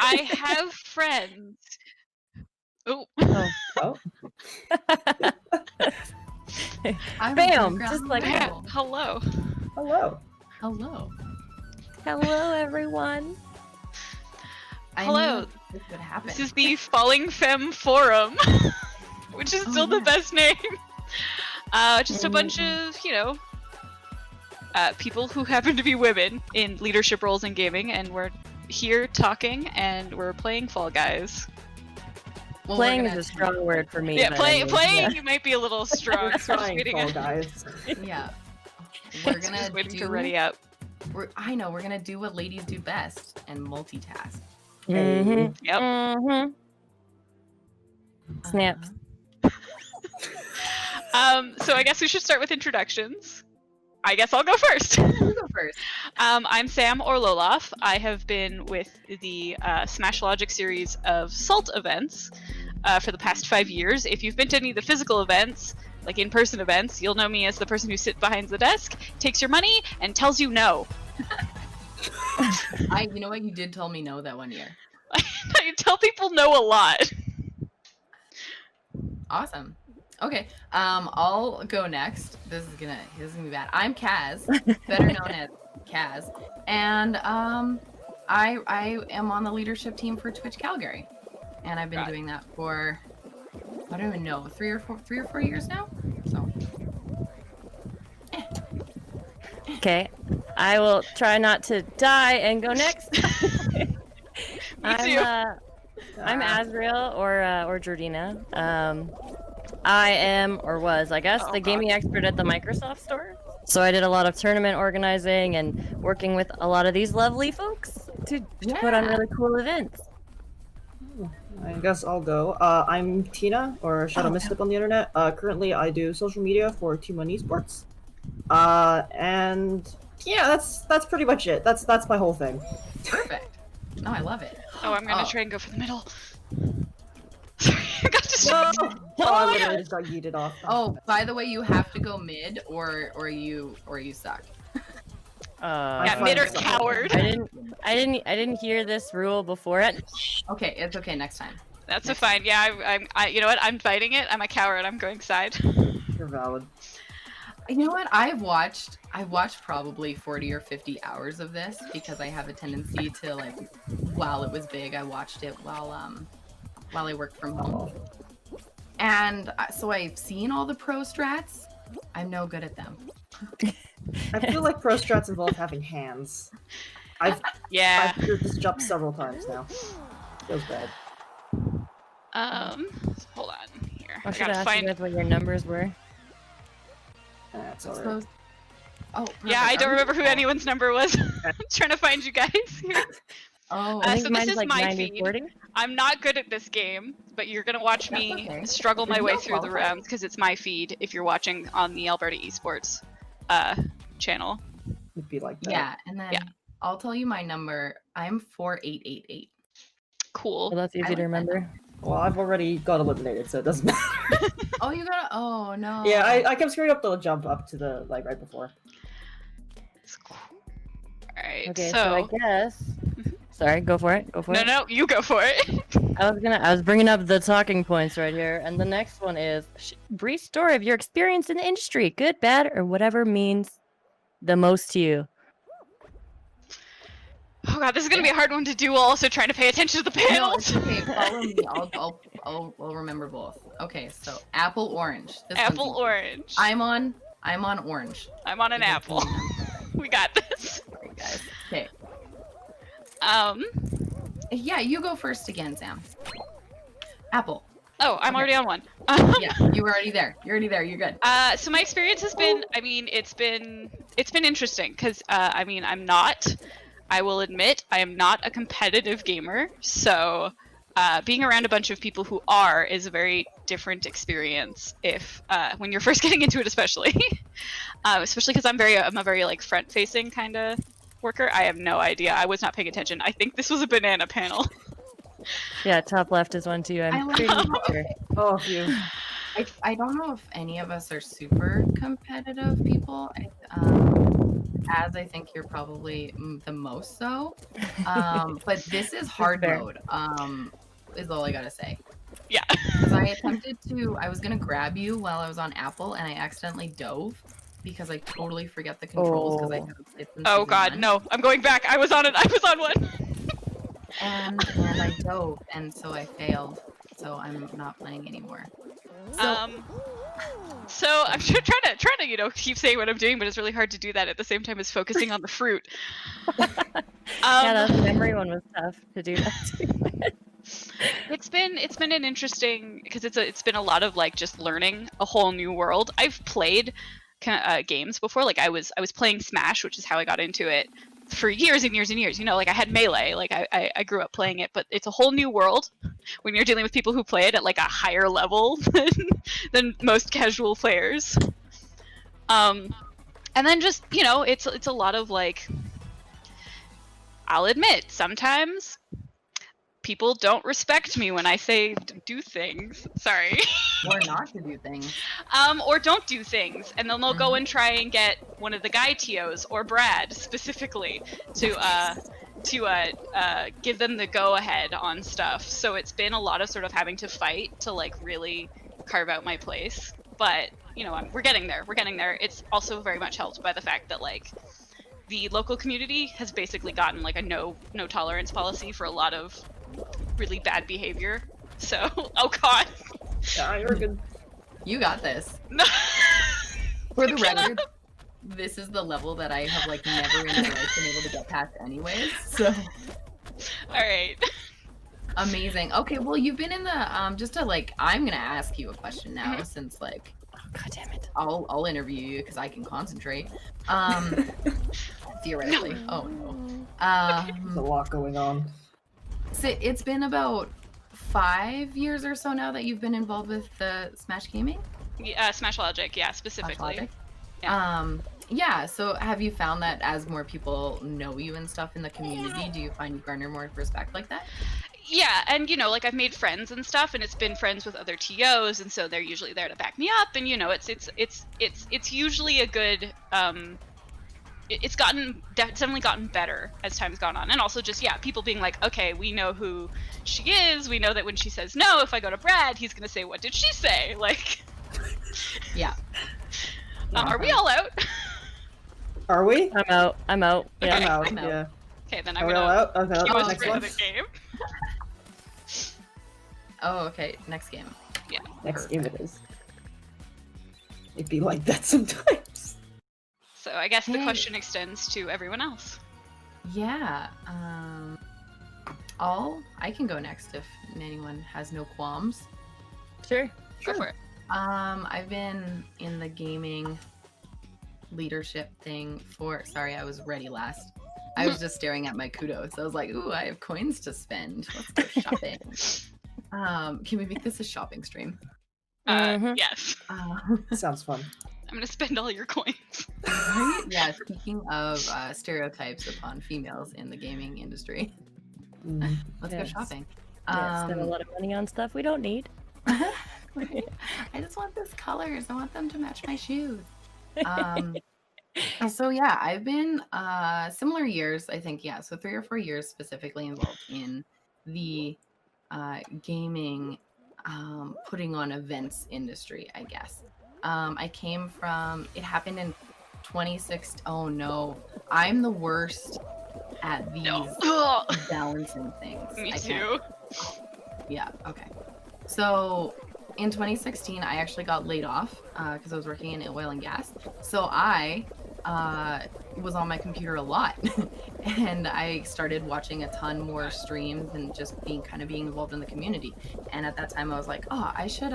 I have friends. Oh. Oh. Bam! Just like Yeah. that. Hello. Hello. Hello. Hello, everyone. Hello. This would happen. This is the Falling Femme Forum, which is still the best name. Just a bunch of, people who happen to be women in leadership roles in gaming, and we're here talking, and we're playing Fall Guys. Well, playing is a strong word for me. Yeah, playing might be a little strong. Trying Fall Guys. Yeah. We're gonna just waiting to ready up. We're gonna do what ladies do best and multitask. Mm-hmm. Yep. Mm-hmm. Snaps. So I guess we should start with introductions. I guess I'll go first. You go first. I'm Sam Orloloff. I have been with the Smash Logic series of SALT events for the past 5 years. If you've been to any of the physical events, like in-person events, you'll know me as the person who sits behind the desk, takes your money, and tells you no. You know what? You did tell me no that one year. I tell people no a lot. Awesome. Okay. I'll go next. This is gonna be bad. I'm Kaz, better known as Kaz, and I am on the leadership team for Twitch Calgary, and I've been doing that for I don't even know 3 or 4 years now. So. Okay, I will try not to die and go next. I'm Azriel or Jordina. I am, or was, I guess, the gaming expert at the Microsoft store. So I did a lot of tournament organizing and working with a lot of these lovely folks to put on really cool events. I guess I'll go. I'm Tina, or Shadow Mystic on the internet. Currently, I do social media for Team 1 Esports. And yeah, that's pretty much it. That's my whole thing. Perfect. No, I love it. Oh, I'm gonna try and go for the middle. Sorry, I got distracted. I literally just got yeeted off. Oh, by the way, you have to go mid, or you suck. Yeah, mid or coward. I didn't hear this rule before it. Okay, it's okay. Next time. That's a fine. Yeah, I you know what? I'm fighting it. I'm a coward. I'm going side. You're valid. You know what? I've watched probably 40 or 50 hours of this because I have a tendency to, like, while it was big, I watched it while I worked from home. And so I've seen all the pro strats. I'm no good at them. I feel like pro strats involve having hands. I've heard this jump several times now. Feels bad. Hold on here. I gotta ask you guys what your numbers were. That's alright. Oh, yeah, I don't remember who anyone's number was. I'm trying to find you guys here. Oh, so this is like my 90, feed. 40? I'm not good at this game, but you're gonna watch me struggle my way through the rounds because it's my feed. If you're watching on the Alberta Esports channel, it'd be like that. Yeah, and then I'll tell you my number. I'm 4888. Cool. Well, that's easy to remember. Well, I've already got eliminated, so it doesn't matter. Oh, you got? Oh no. Yeah, I kept screwing up the jump up to the right before. Alright, okay, so I guess. Sorry, go for it. No, you go for it. I was bringing up the talking points right here, and the next one is brief story of your experience in the industry, good, bad, or whatever means the most to you. Oh god, this is gonna be a hard one to do while also trying to pay attention to the panels. No, it's okay, follow me. I'll remember both. Okay, so apple, orange. Apple, orange. I'm on orange. I'm on an apple. We got this. Alright, guys. Okay. Yeah, you go first again, Sam. Apple. Oh, I'm already on one. Yeah, you were already there. You're good. So my experience has been, I mean, it's been interesting because, I will admit, I am not a competitive gamer, so being around a bunch of people who are is a very different experience if when you're first getting into it, especially because I'm a very like front-facing kind of worker. I have no idea. I was not paying attention. I think this was a banana panel. Yeah, top left is one too. I'm pretty sure. Oh, phew. I don't know if any of us are super competitive people. as I think you're probably the most so. But this is hard fair. mode. Is all I gotta say. Yeah. Because I was gonna grab you while I was on Apple, and I accidentally dove because I totally forget the controls because I Oh. haven't played since Oh season god, 1. no. I'm going back. I was on it. I was on one. And I dove, and so I failed. So I'm not playing anymore. So I'm trying to keep saying what I'm doing, but it's really hard to do that at the same time as focusing on the fruit. Yeah, the memory one was tough to do that too. It's been an interesting because it's been a lot of like just learning a whole new world. I've played games before, like I was playing Smash, which is how I got into it for years and years and years. Like I had Melee, like I grew up playing it, but it's a whole new world when you're dealing with people who play it at like a higher level than most casual players. And then just it's a lot of like, I'll admit sometimes people don't respect me when I say do things. Sorry. Or not to do things. Or don't do things, and then they'll go and try and get one of the guy TOs or Brad specifically to give them the go ahead on stuff. So it's been a lot of sort of having to fight to like really carve out my place. But we're getting there. We're getting there. It's also very much helped by the fact that like the local community has basically gotten like a no tolerance policy for a lot of really bad behavior. So, oh god. Yeah, you're good. You got this. No. For the record, this is the level that I have like never in my life been able to get past anyways. So All right. amazing. Okay, well you've been in the just to like I'm gonna ask you a question now since like God damn it. I'll interview you because I can concentrate. Theoretically. Oh no. There's a lot going on. So it's been about 5 years or so now that you've been involved with the Smash Gaming? Smash Logic, yeah, Smash specifically. Logic? Yeah. Yeah, so have you found that as more people know you and stuff in the community, do you find you garner more respect like that? Yeah, and like I've made friends and stuff, and it's been friends with other TOs, and so they're usually there to back me up, and it's usually a good it's definitely gotten better as time's gone on, and also just people being like, okay, we know who she is, we know that when she says no, if I go to Brad, he's gonna say, what did she say? Like, yeah. Are we all out? Are we? I'm out. Yeah. I'm out. I'm out. Yeah. Okay, then I'm Are we all gonna out? Okay, go next straight one. to the game. Oh, okay. Next game. Yeah. Next game it is. It'd be like that sometimes. So I guess the Hey. question extends to everyone else. Yeah. I can go next if anyone has no qualms. Sure. Go for it. I've been in the gaming leadership thing for. Sorry, I was ready last. I was just staring at my kudos. I was like, ooh, I have coins to spend. Let's go shopping. Can we make this a shopping stream? Yes. Sounds fun. I'm gonna spend all your coins. Right? Yeah, speaking of stereotypes upon females in the gaming industry, let's Yes. go shopping. Yeah, spend a lot of money on stuff we don't need. I just want those colors. I want them to match my shoes. So yeah, I've been similar years, I think, so 3 or 4 years specifically involved in the gaming putting on events industry, I guess. I came from, it happened in 2016. Oh no, I'm the worst at these balancing things. Me I too. Yeah, okay. So in 2016, I actually got laid off because I was working in oil and gas. So I was on my computer a lot and I started watching a ton more streams and just being involved in the community. And at that time I was like, oh, I should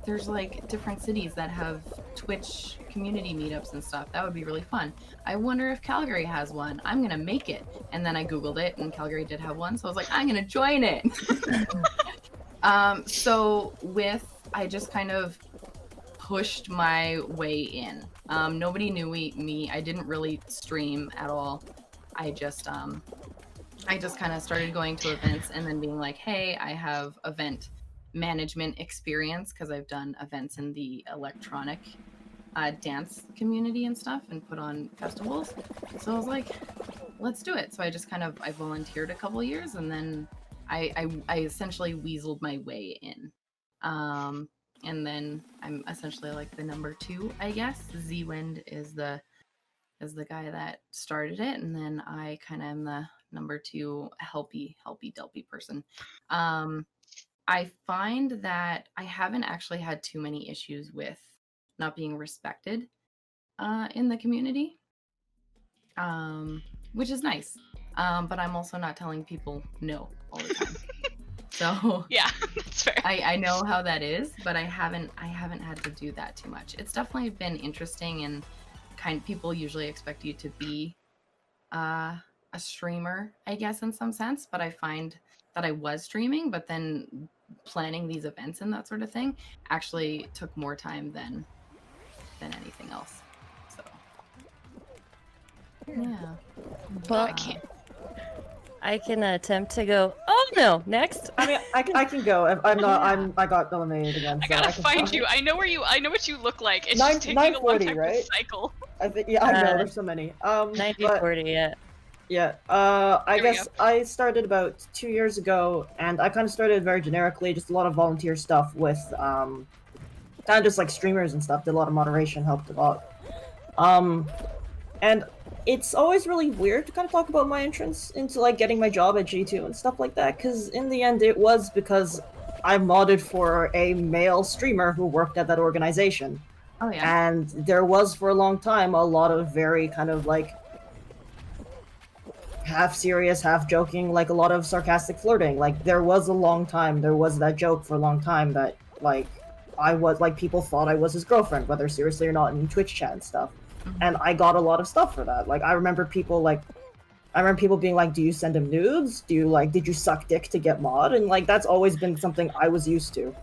there's like different cities that have Twitch community meetups and stuff. That would be really fun. I wonder if Calgary has one. I'm gonna make it. And then I Googled it and Calgary did have one. So I was like, I'm gonna join it. I just kind of pushed my way in. Nobody knew me. I didn't really stream at all. I just kind of started going to events and then being like, hey, I have event management experience because I've done events in the electronic dance community and stuff and put on festivals. So I was like, let's do it. So I just I volunteered a couple years, and then I essentially weaseled my way in. And then I'm essentially like the number 2, I guess. Z-Wind is the guy that started it, and then I kind of am the number 2 helpy delpy person. I find that I haven't actually had too many issues with not being respected in the community, which is nice. But I'm also not telling people no all the time. So Yeah, that's fair. I know how that is, but I haven't had to do that too much. It's definitely been interesting, and people usually expect you to be a streamer, I guess, in some sense. But I find that I was streaming, but then planning these events and that sort of thing actually took more time than anything else. So yeah. Well, I can attempt to go. Oh no! Next. I mean, I can go. I'm not. I got eliminated again. I So gotta can find stop. you. I know what you look like. It's Nine- just taking a long 940, time right? to cycle. I think. Yeah, I know. There's so many. 90-40, yeah. Yeah. I There we guess I started about 2 years ago, and I kind of started very generically, just a lot of volunteer stuff with kind of just like streamers and stuff. Did a lot of moderation, helped a lot. And it's always really weird to kind of talk about my entrance into like getting my job at G2 and stuff like that, because in the end it was because I modded for a male streamer who worked at that organization. Oh yeah. And there was for a long time a lot of very kind of like half serious, half joking, like a lot of sarcastic flirting. Like there was that joke for a long time that like I was like people thought I was his girlfriend, whether seriously or not, in Twitch chat and stuff. And I got a lot of stuff for that. Like I remember people being like, "Do you send him nudes? Did you suck dick to get mod?" And like that's always been something I was used to.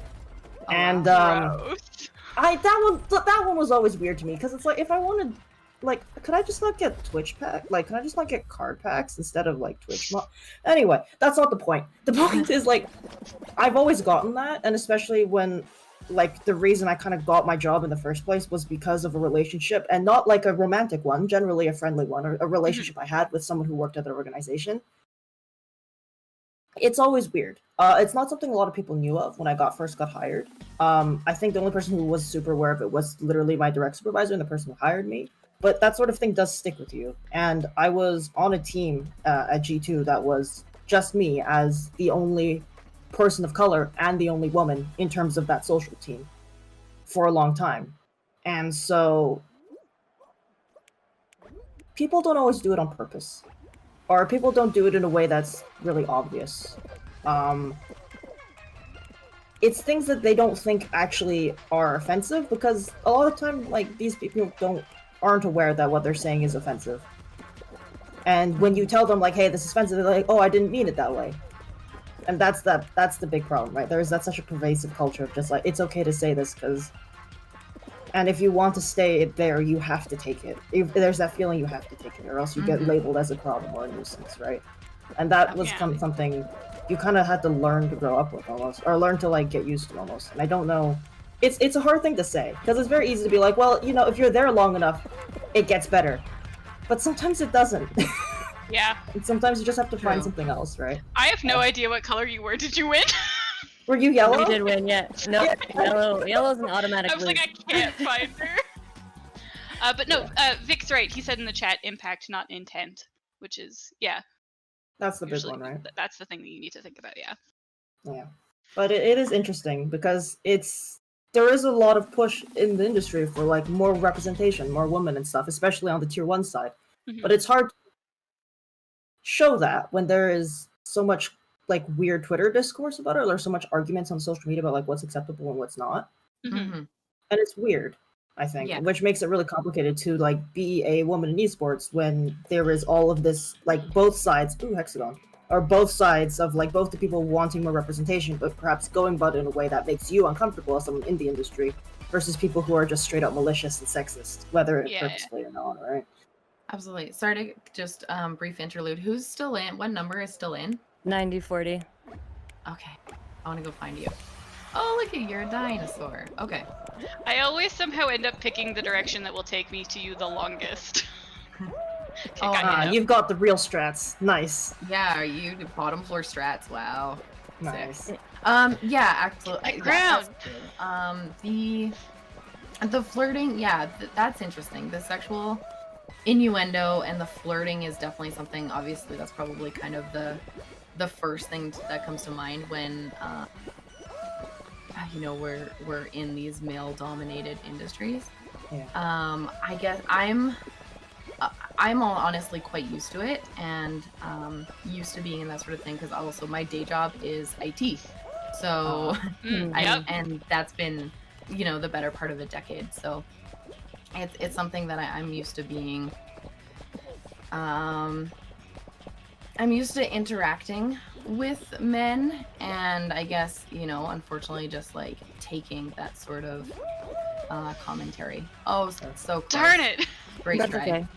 And Gross. that one was always weird to me, because it's like, if I wanted, like, could I just not get Twitch pack? Like, can I just not get card packs instead of like Twitch mod? Anyway, that's not the point. The point is like, I've always gotten that, and especially when, like, the reason I kind of got my job in the first place was because of a relationship, and not like a romantic one, generally a friendly one, or a relationship I had with someone who worked at the organization. It's always weird. It's not something a lot of people knew of when I first got hired. I think the only person who was super aware of it was literally my direct supervisor and the person who hired me. But that sort of thing does stick with you. And I was on a team at G2 that was just me as the only person of color and the only woman in terms of that social team for a long time. And so people don't always do it on purpose, or people don't do it in a way that's really obvious. It's things that they don't think actually are offensive, because a lot of the time, like, these people aren't aware that what they're saying is offensive. And when you tell them, like, hey, this is offensive, they're like, oh, I didn't mean it that way. And that's the big problem, right? There's such a pervasive culture of just like, it's okay to say this, because... And if you want to stay there, you have to take it. If there's that feeling, you have to take it, or else you get labeled as a problem or a nuisance, right? And that was something you kind of had to learn to grow up with, almost, or learn to like get used to, almost. And I don't know, it's a hard thing to say, because it's very easy to be like, well, you know, if you're there long enough, it gets better. But sometimes it doesn't. Yeah. And sometimes you just have to find something else, right? I have no idea what color you were. Did you win? Were you yellow? We did win, yeah. No, yellow's an automatic I was lose. like, I can't find her. But no, Vic's right. He said in the chat, impact, not intent, which is, yeah. That's the big usually, one, right? That's the thing that you need to think about, yeah. Yeah. But it is interesting, because there is a lot of push in the industry for like more representation, more women and stuff, especially on the tier 1 side. But it's hard to show that when there is so much like weird Twitter discourse about it, or there's so much arguments on social media about like what's acceptable and what's not. And it's weird, I think, which makes it really complicated to like be a woman in esports when there is all of this, like, both sides, hexagon, or both sides of like both the people wanting more representation, but perhaps going about it in a way that makes you uncomfortable as someone in the industry, versus people who are just straight up malicious and sexist, whether purposefully or not, right? Absolutely. Sorry to just brief interlude. Who's still in? What number is still in? 90-40. Okay. I want to go find you. Oh, look at you're a dinosaur. Okay. I always somehow end up picking the direction that will take me to you the longest. Okay, Oh, got you. You've got the real strats. Nice. Yeah, are you the bottom floor strats? Wow. Nice. Sick. Yeah, actually, Ground. that's good. The flirting, yeah, that's interesting. The sexual innuendo and the flirting is definitely something. Obviously, that's probably kind of the first thing that comes to mind when you know, we're in these male-dominated industries. Yeah. I guess I'm honestly quite used to it, and used to being in that sort of thing, because also my day job is IT. So Yep. and that's been, you know, the better part of a decade. So it's something that I'm used to being. I'm used to interacting with men, and I guess, you know, unfortunately, just like taking that sort of commentary. Oh, so close. Darn it. Great That's try. okay.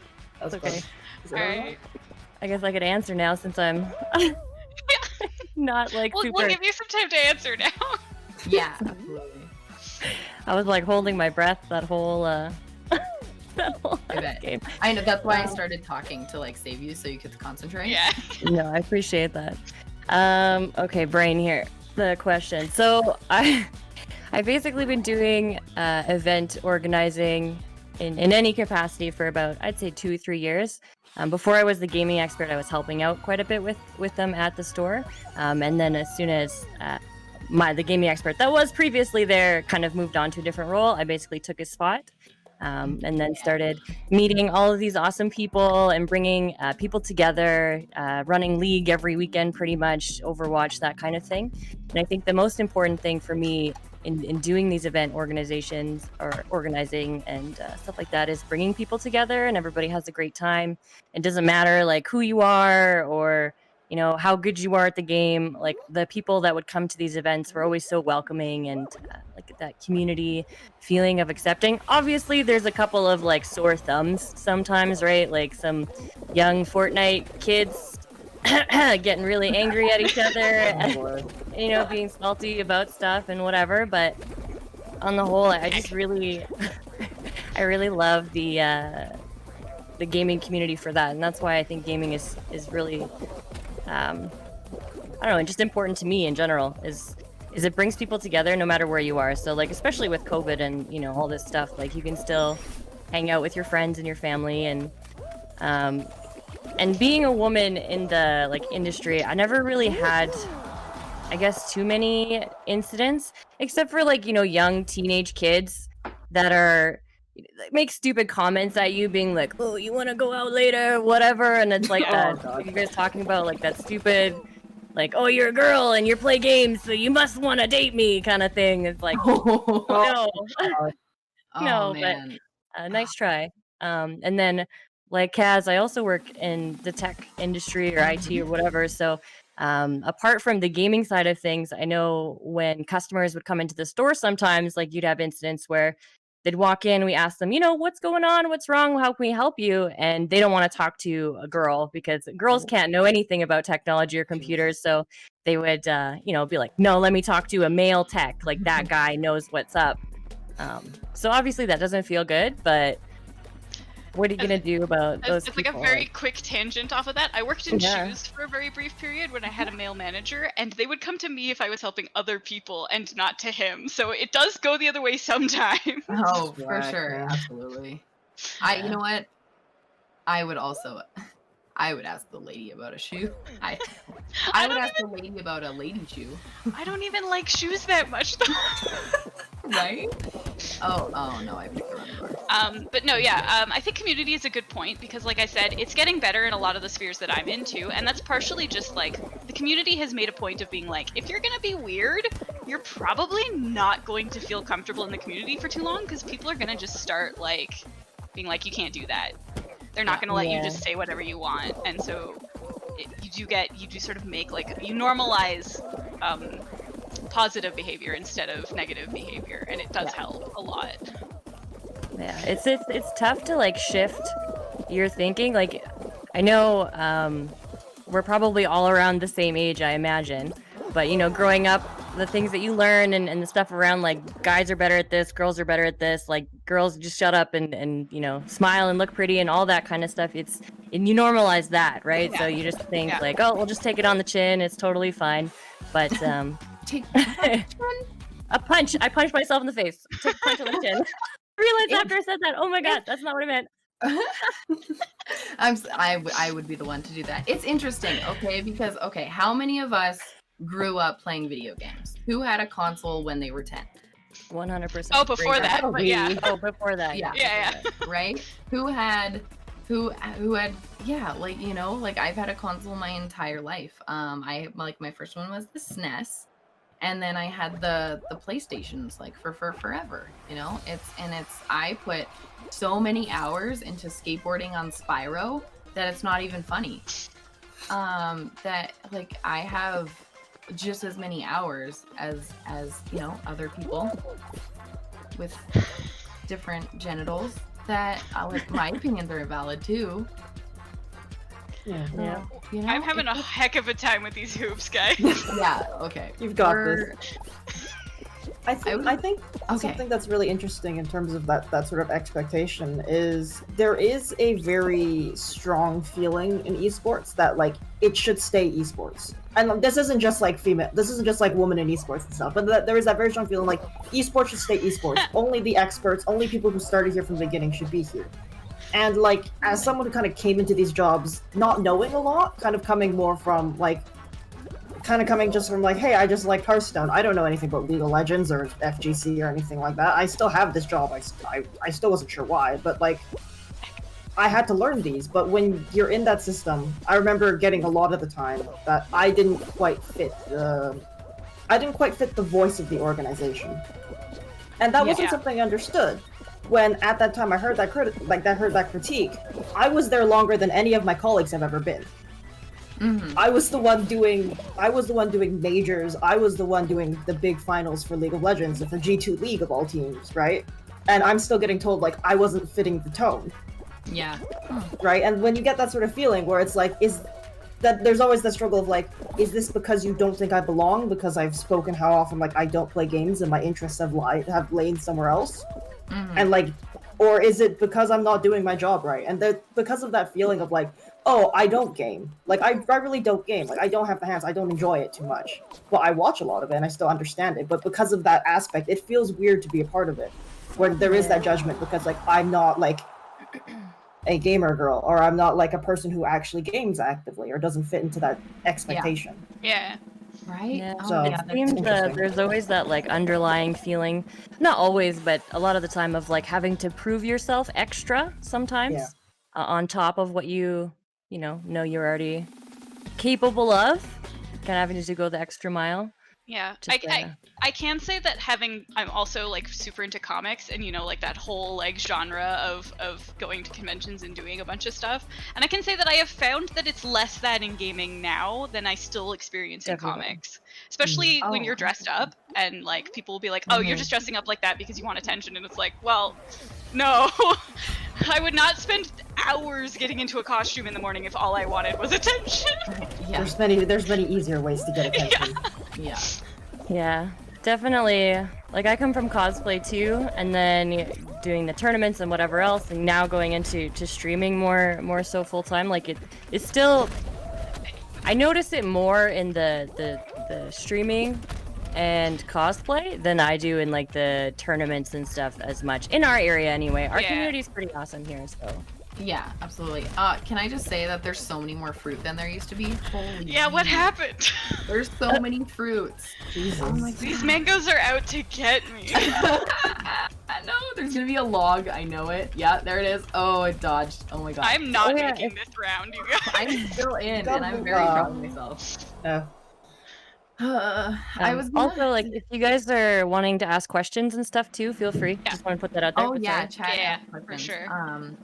That's okay. fun. Alright. I guess I could answer now since I'm not like We'll super. give you some time to answer now. Yeah, absolutely. I was like holding my breath that whole that whole I bet. game. I know, that's why I started talking, to like save you so you could concentrate. Yeah. No, I appreciate that. Okay, Brain, here the question. So I've basically been doing event organizing in any capacity for about, I'd say, 2-3 years. Before I was the gaming expert, I was helping out quite a bit with them at the store. And then as soon as the gaming expert that was previously there kind of moved on to a different role, I basically took his spot. And then started meeting all of these awesome people and bringing people together, running League every weekend, pretty much, Overwatch, that kind of thing. And I think the most important thing for me in doing these event organizations or organizing and stuff like that is bringing people together, and everybody has a great time. It doesn't matter like who you are or, you know, how good you are at the game. Like, the people that would come to these events were always so welcoming, and like that community feeling of accepting. Obviously, there's a couple of like sore thumbs sometimes, right? Like some young Fortnite kids getting really angry at each other, Oh, boy. you know, being salty about stuff and whatever. But on the whole, I just really, I really love the gaming community for that, and that's why I think gaming is really, I don't know, just important to me in general. Is it brings people together no matter where you are. So like, especially with COVID and, you know, all this stuff, like you can still hang out with your friends and your family, and being a woman in the like industry, I never really had, I guess, too many incidents, except for like, you know, young teenage kids that are make stupid comments at you, being like, oh, you want to go out later, whatever. And it's like that, God. you guys talking about like that stupid, like, oh, you're a girl and you play games, so you must want to date me kind of thing. It's like, no, Oh, no, man. but nice try. And then, like Kaz, I also work in the tech industry or IT or whatever. So apart from the gaming side of things, I know when customers would come into the store, sometimes like you'd have incidents where they'd walk in, we ask them, you know, what's going on? What's wrong? How can we help you? And they don't want to talk to a girl because girls can't know anything about technology or computers. So they would, you know, be like, no, let me talk to a male tech. Like, that guy knows what's up. So obviously that doesn't feel good, but what are you going to do about those It's people? like a very quick tangent off of that. I worked in shoes for a very brief period when I had a male manager, and they would come to me if I was helping other people and not to him. So it does go the other way sometimes. Oh, for Right, sure. yeah. Absolutely. You know what? I would ask the lady about a shoe. I would ask the lady about a lady shoe. I don't even like shoes that much, though. Right? Oh no, I picked the wrong door. But no, yeah, I think community is a good point because, like I said, it's getting better in a lot of the spheres that I'm into, and that's partially just like the community has made a point of being like, if you're gonna be weird, you're probably not going to feel comfortable in the community for too long because people are gonna just start like being like, you can't do that. They're not gonna let you just say whatever you want, and so you do sort of make like you normalize positive behavior instead of negative behavior, and it does help a lot. Yeah, it's tough to like shift your thinking. Like, I know we're probably all around the same age, I imagine, but you know, growing up the things that you learn and the stuff around like guys are better at this, girls are better at this, like girls just shut up and you know, smile and look pretty and all that kind of stuff. And you normalize that, right? Yeah. So you just think Yeah. like, oh, we'll just take it on the chin, it's totally fine. But Take a punch. I punched myself in the face. Took a punch on the chin. I realized after I said that, oh my god, that's not what I meant. I would be the one to do that. It's interesting, okay? Because how many of us grew up playing video games? Who had a console when they were 10? 100%. Oh, before that, but yeah. Oh, before that. Yeah. Right? Who had yeah, like, you know, like I've had a console my entire life. I like my first one was the SNES, and then I had the PlayStations like for forever, you know? I put so many hours into skateboarding on Spyro that it's not even funny. That like I have just as many hours as you know, other people with different genitals that like my opinions are valid too. Yeah. Yeah. You know, I'm having a heck of a time with these hoops, guys. yeah, okay. You've got this. I think okay. something that's really interesting in terms of that sort of expectation is there is a very strong feeling in esports that like it should stay esports. And this isn't just like female, this isn't just like women in esports and stuff, but there is that very strong feeling like esports should stay esports. Only the experts, only people who started here from the beginning should be here. And like, as someone who kind of came into these jobs not knowing a lot, kind of coming more from like, just from like, hey, I just like Hearthstone. I don't know anything about League of Legends or FGC or anything like that. I still have this job. I still wasn't sure why, but like, I had to learn these. But when you're in that system, I remember getting a lot of the time that I didn't quite fit the voice of the organization, and that wasn't something I understood. When at that time I heard that critique, I was there longer than any of my colleagues have ever been. Mm-hmm. I was the one doing majors. I was the one doing the big finals for League of Legends and for G2 League of all teams, right? And I'm still getting told like I wasn't fitting the tone. Yeah. Right? And when you get that sort of feeling where it's like, there's always the struggle of like, is this because you don't think I belong because I've spoken how often like I don't play games and my interests have lain somewhere else? Mm-hmm. And like, or is it because I'm not doing my job right? And because of that feeling of like, oh, I don't game. Like, I really don't game. Like, I don't have the hands. I don't enjoy it too much. Well, I watch a lot of it and I still understand it. But because of that aspect, it feels weird to be a part of it. Where there is that judgment because, like, I'm not, like, a gamer girl. Or I'm not, like, a person who actually games actively or doesn't fit into that expectation. Yeah. Right? Yeah. So, It seems interesting. there's always that like underlying feeling, not always, but a lot of the time of like having to prove yourself extra sometimes on top of what you know you're already capable of, kind of having to go the extra mile. Yeah, Just, I can say that I'm also like super into comics and, you know, like that whole like genre of going to conventions and doing a bunch of stuff. And I can say that I have found that it's less that in gaming now than I still experience in comics. Especially when you're dressed up and like people will be like, oh, you're just dressing up like that because you want attention. And it's like, well, no, I would not spend hours getting into a costume in the morning if all I wanted was attention. Yeah. There's many easier ways to get attention. Yeah. Yeah, definitely. Like I come from cosplay too, and then doing the tournaments and whatever else, and now going into streaming more so full time. Like it's still, I notice it more in the streaming and cosplay than I do in like the tournaments and stuff as much in our area anyway. Our community's pretty awesome here, so. Yeah, absolutely. Can I just say that there's so many more fruit than there used to be? Holy Yeah, what happened? There's so many fruits. Jesus. Oh my These God. mangoes are out to get me. No, there's gonna be a log. I know it. Yeah, there it is. Oh, it dodged. Oh my God. I'm not yeah, making this round, you guys. I'm still in, and I'm very proud of myself. Yeah. I was gonna... Also, like, if you guys are wanting to ask questions and stuff too, feel free. Yeah. Just want to put that out there. Oh but yeah, sorry. chat. Yeah, ask for questions. sure.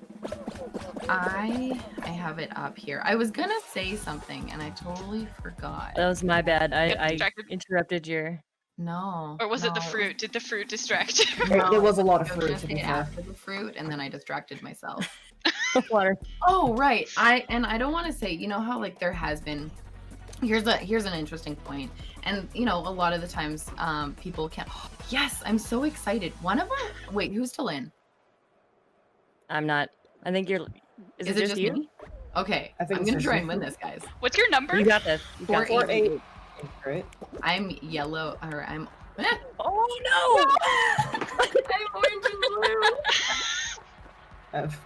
I have it up here. I was gonna say something and I totally forgot. That was my bad. I distracted. interrupted your. No. Or was it the no, fruit? Did the fruit distract you? No, There was a lot of I was fruit, gonna to say be fair. after the fruit, and then I distracted myself. Water. Oh right. I don't want to say. You know how like there has been here's an interesting point, and you know, a lot of the times people can't. Yes, I'm so excited. One of them. Wait, who's still in? I'm not. I think you're. Is it just you? me? Okay, I think I'm it's gonna just try me. and win this, guys. What's your number? You got this. You got Four, this. 8. 4-8, right? I'm yellow, or I'm. Oh no! I'm orange and blue. F.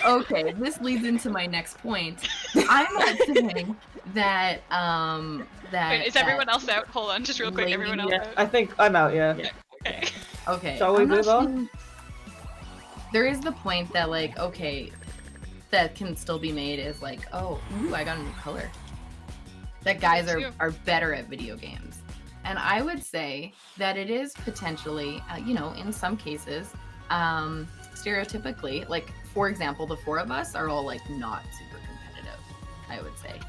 Okay, this leads into my next point. I'm not saying that Wait, is everyone else out? Hold on, just real quick. lady- Everyone else Yeah. out? I think I'm out, yeah. Okay. Okay. Shall we I'm not move on? saying- There is the point that like, okay, that can still be made is like, oh, ooh, I got a new color. That guys Me too. are better at video games. And I would say that it is potentially, you know, in some cases, stereotypically, like, for example, the four of us are all like not super competitive, I would say.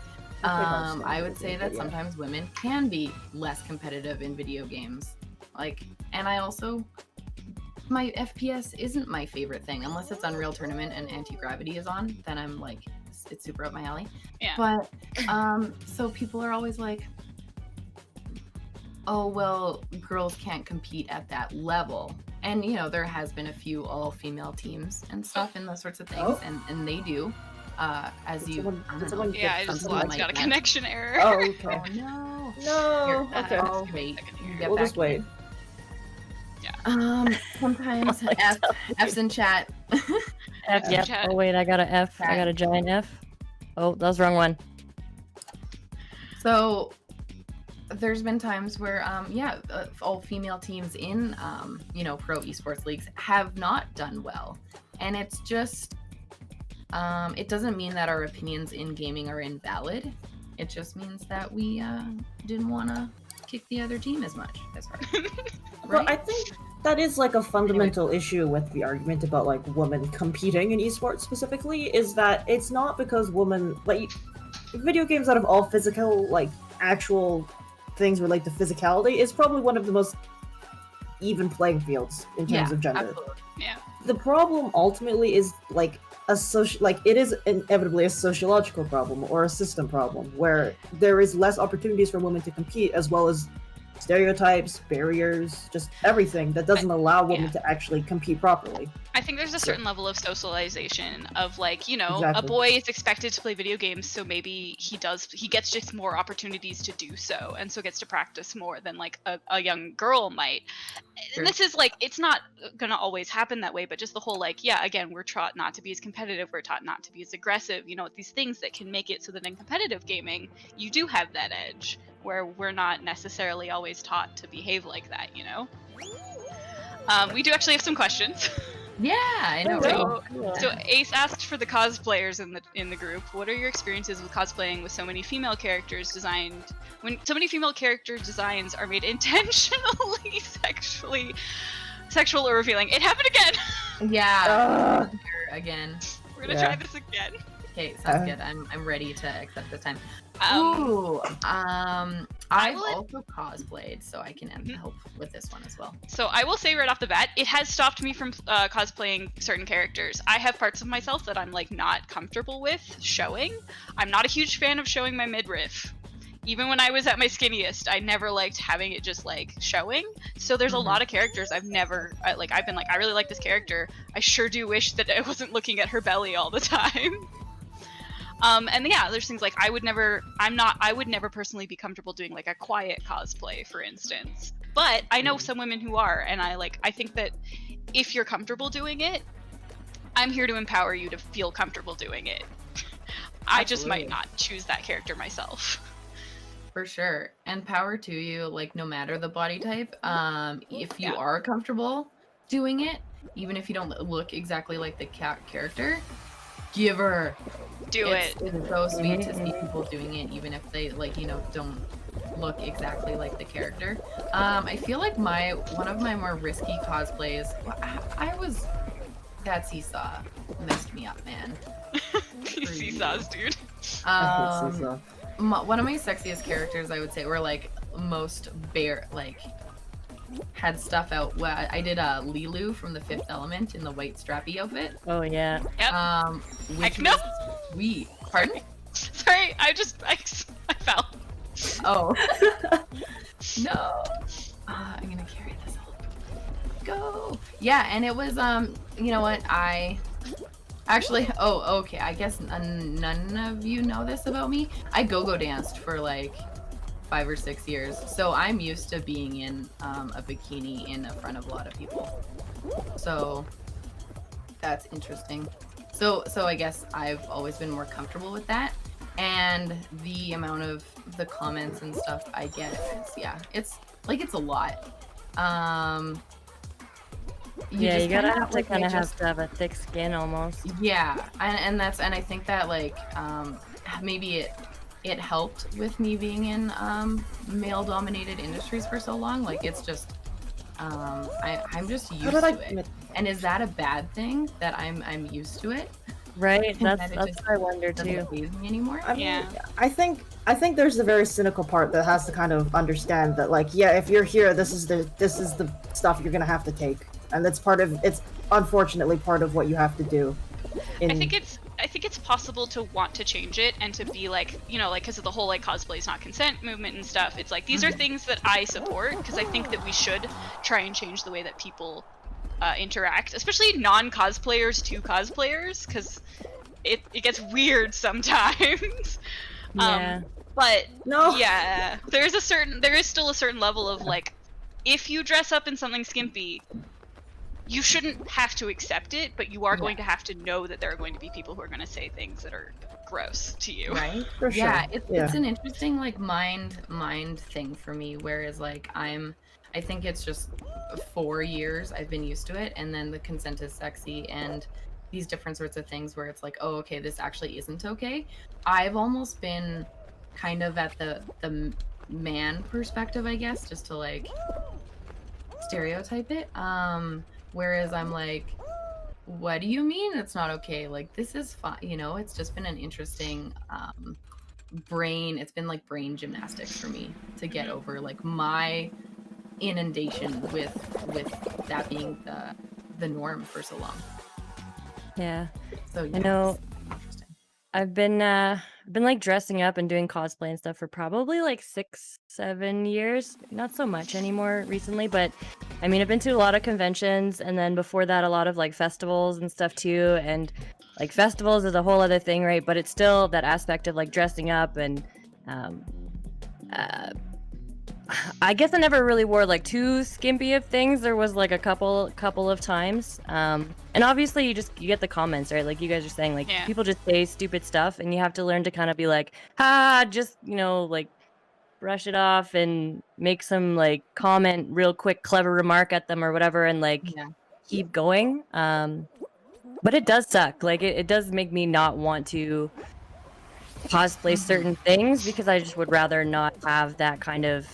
I would say that sometimes women can be less competitive in video games. Like, and I also, my FPS isn't my favorite thing unless it's Unreal Tournament and Anti-Gravity is on, then I'm like, it's super up my alley. Yeah. But so people are always like, oh well, girls can't compete at that level. And you know, there has been a few all-female teams and stuff and those sorts of things, and they do. As Did you, someone- I did don't someone know. Yeah, I get just something got like a that. connection error. Oh, okay. Oh no. No. Here, Okay. I'll wait. You get We'll back just wait. Sometimes F's in chat. F, yep. Chat. Oh wait, I got a F. I got a giant F. Oh, that was the wrong one. So there's been times where all female teams in you know, pro esports leagues have not done well, and it's just it doesn't mean that our opinions in gaming are invalid. It just means that we didn't want to kick the other team as much as hard. Well, Right? I think that is like a fundamental issue with the argument about like women competing in esports specifically, is that it's not because women like video games out of all physical, like actual things relate to physicality is probably one of the most even playing fields in terms of gender. Absolutely. Yeah. The problem ultimately is like it is inevitably a sociological problem or a system problem where there is less opportunities for women to compete, as well as stereotypes, barriers, just everything that doesn't allow women to actually compete properly. I think there's a certain level of socialization of like, you know, Exactly. a boy is expected to play video games, so maybe he gets just more opportunities to do so, and so gets to practice more than like a young girl might. Sure. And this is like, it's not gonna always happen that way, but just the whole like, yeah, again, we're taught not to be as competitive, we're taught not to be as aggressive, you know, these things that can make it so that in competitive gaming, you do have that edge, where we're not necessarily always taught to behave like that, you know? We do actually have some questions. Yeah, I know. Oh, Right? So Ace asked for the cosplayers in the group. What are your experiences with cosplaying with so many female characters designed? When so many female character designs are made intentionally sexual or revealing. It happened again. Yeah. Again. We're gonna Yeah. try this again. Okay, sounds good. I'm ready to accept this time. Um, I've will- also cosplayed, so I can help with this one as well. So I will say right off the bat, it has stopped me from cosplaying certain characters. I have parts of myself that I'm like not comfortable with showing. I'm not a huge fan of showing my midriff. Even when I was at my skinniest, I never liked having it just like showing. So there's a lot of characters I've never I've been like, I really like this character. I sure do wish that I wasn't looking at her belly all the time. And yeah, there's things like I would never personally be comfortable doing like a quiet cosplay, for instance. But I know some women who are, and I think that if you're comfortable doing it, I'm here to empower you to feel comfortable doing it. I just might not choose that character myself. For sure. And power to you, like no matter the body type, if you are comfortable doing it, even if you don't look exactly like the character, give her. It's so sweet to see people doing it, even if they like, you know, don't look exactly like the character. I feel like one of my more risky cosplays, that seesaw messed me up, man. These seesaws, dude. One of my sexiest characters, I would say, or like most bare, like had stuff out. Well, I did a Lilu from the Fifth Element in the white strappy outfit. Oh yeah. Yep. Which No. was sweet. Pardon? Sorry, I fell. Oh. No. I'm gonna carry this up. Go. Yeah, and it was you know what, actually, okay, I guess none of you know this about me. I go-go danced for like 5 or 6 years, so I'm used to being in a bikini in front of a lot of people. So that's interesting. So I guess I've always been more comfortable with that, and the amount of the comments and stuff I get it's a lot. Yeah, you gotta have to like, kind of have to have a thick skin almost. yeah, and I think that like maybe it helped with me being in male dominated industries for so long. Like it's just I'm just used to it. And is that a bad thing that I'm used to it? Right, that's That it what I wonder doesn't too. faze me anymore? I mean, Yeah. I think there's a very cynical part that has to kind of understand that, like, yeah, if you're here, this is the stuff you're gonna have to take, and it's unfortunately part of what you have to do. I think it's possible to want to change it and to be like, you know, like because of the whole like cosplay is not consent movement and stuff. It's like these are things that I support because I think that we should try and change the way that people interact, especially non-cosplayers to cosplayers, because it gets weird sometimes. Yeah. But No. yeah, there is still a certain level of like, if you dress up in something skimpy, you shouldn't have to accept it, but you are going to have to know that there are going to be people who are going to say things that are gross to you. Right? For sure. Yeah, it's an interesting like mind thing for me, whereas like I think it's just 4 years I've been used to it, and then the consent is sexy and these different sorts of things where it's like, oh, okay, this actually isn't okay. I've almost been kind of at the man perspective, I guess, just to like stereotype it. Whereas I'm like, what do you mean it's not okay? Like, this is fine. You know, it's just been an interesting it's been like brain gymnastics for me to get over like my inundation with that being the norm for so long. Yeah. So yeah, I know it's interesting. I've been like dressing up and doing cosplay and stuff for probably like 6-7 years. Not so much anymore recently, but I mean I've been to a lot of conventions, and then before that a lot of like festivals and stuff too. And like festivals is a whole other thing, right? But it's still that aspect of like dressing up, and I guess I never really wore like too skimpy of things. There was like a couple of times, and obviously you get the comments, right? Like you guys are saying, like people just say stupid stuff, and you have to learn to kind of be like, just like brush it off and make some like comment, real quick, clever remark at them or whatever, and like keep going. But it does suck. Like it does make me not want to cosplay certain things because I just would rather not have that kind of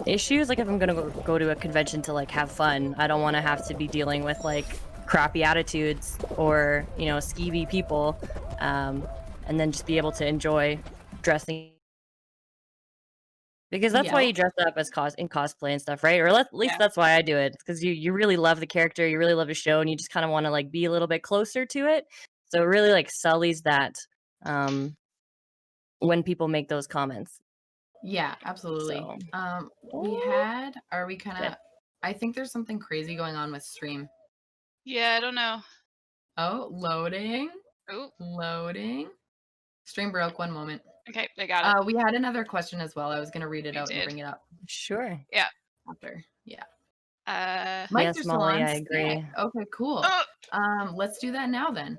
issues. Like if I'm gonna go to a convention to like have fun, I don't want to have to be dealing with like crappy attitudes or skeevy people, and then just be able to enjoy dressing, because that's why you dress up as in cosplay and stuff, right? Or at least that's why I do it, because you really love the character, you really love the show, and you just kind of want to like be a little bit closer to it. So it really like sullies that when people make those comments. Yeah, absolutely. So. Are we kind of, I think there's something crazy going on with stream. Yeah, I don't know. Oh, loading. Oh. Loading. Stream broke, one moment. Okay, I got it. We had another question as well. I was going to read it out and bring it up. Sure. Yeah. After. Yeah. Yes, Molly, I agree. Okay, cool. Let's do that now then.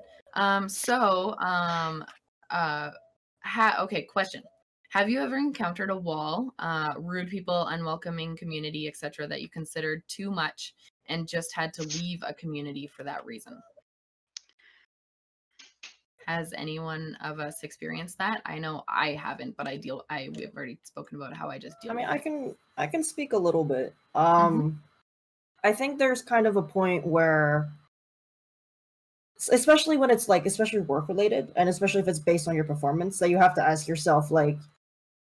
Okay, question. Have you ever encountered a wall, rude people, unwelcoming community, etc., that you considered too much and just had to leave a community for that reason? Has anyone of us experienced that? I know I haven't, but we've already spoken about how I just deal with it. I can speak a little bit. I think there's kind of a point where, especially when it's like, especially work related, and especially if it's based on your performance, that you have to ask yourself, like,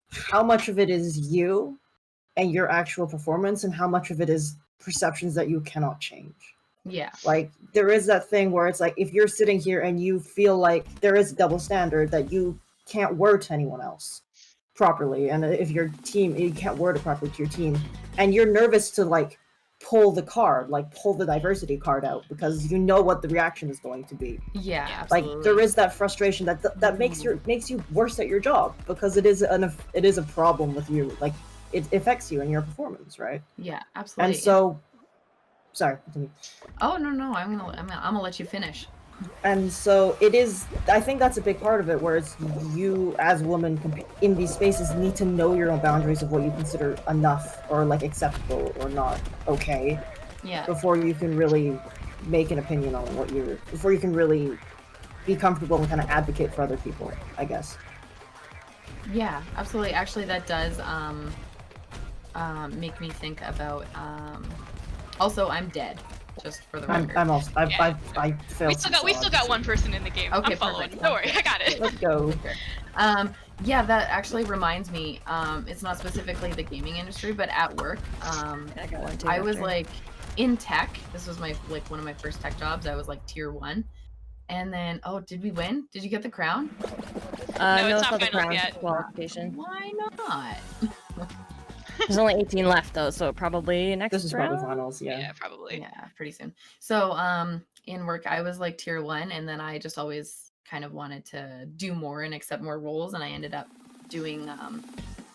how much of it is you and your actual performance, and how much of it is perceptions that you cannot change. Yeah. Like, there is that thing where it's like, if you're sitting here and you feel like there is a double standard that you can't word to anyone else, properly, and if your team, you can't word it properly to your team, and you're nervous to like pull the card, like pull the diversity card out because you know what the reaction is going to be. Yeah, Like absolutely. there is that frustration that makes you worse at your job because it is a problem with you. Like it affects you and your performance, right? Yeah, absolutely. And so, sorry. Continue. Oh no, I'm gonna let you finish. And so it is. I think that's a big part of it, where it's you as women in these spaces need to know your own boundaries of what you consider enough or like acceptable or not okay. Yeah. Before you can really make an opinion on before you can really be comfortable and kind of advocate for other people, I guess. Yeah, absolutely. Actually, that does make me think about. Also, I'm dead. Just for the record. I'm also. I failed. We still got one person in the game. Okay, I'm following. perfect. Don't worry, I got it. Let's go. Yeah, that actually reminds me. It's not specifically the gaming industry, but at work. I got one too. I was like in tech. This was my one of my first tech jobs. I was like tier 1. And then, oh, did we win? Did you get the crown? No, it's not not the final crown yet. qualification. Why not? There's only 18 left though, so probably next This is round. probably finals. Yeah. Yeah, probably. Yeah, pretty soon. So, in work, I was like tier 1, and then I just always kind of wanted to do more and accept more roles, and I ended up doing,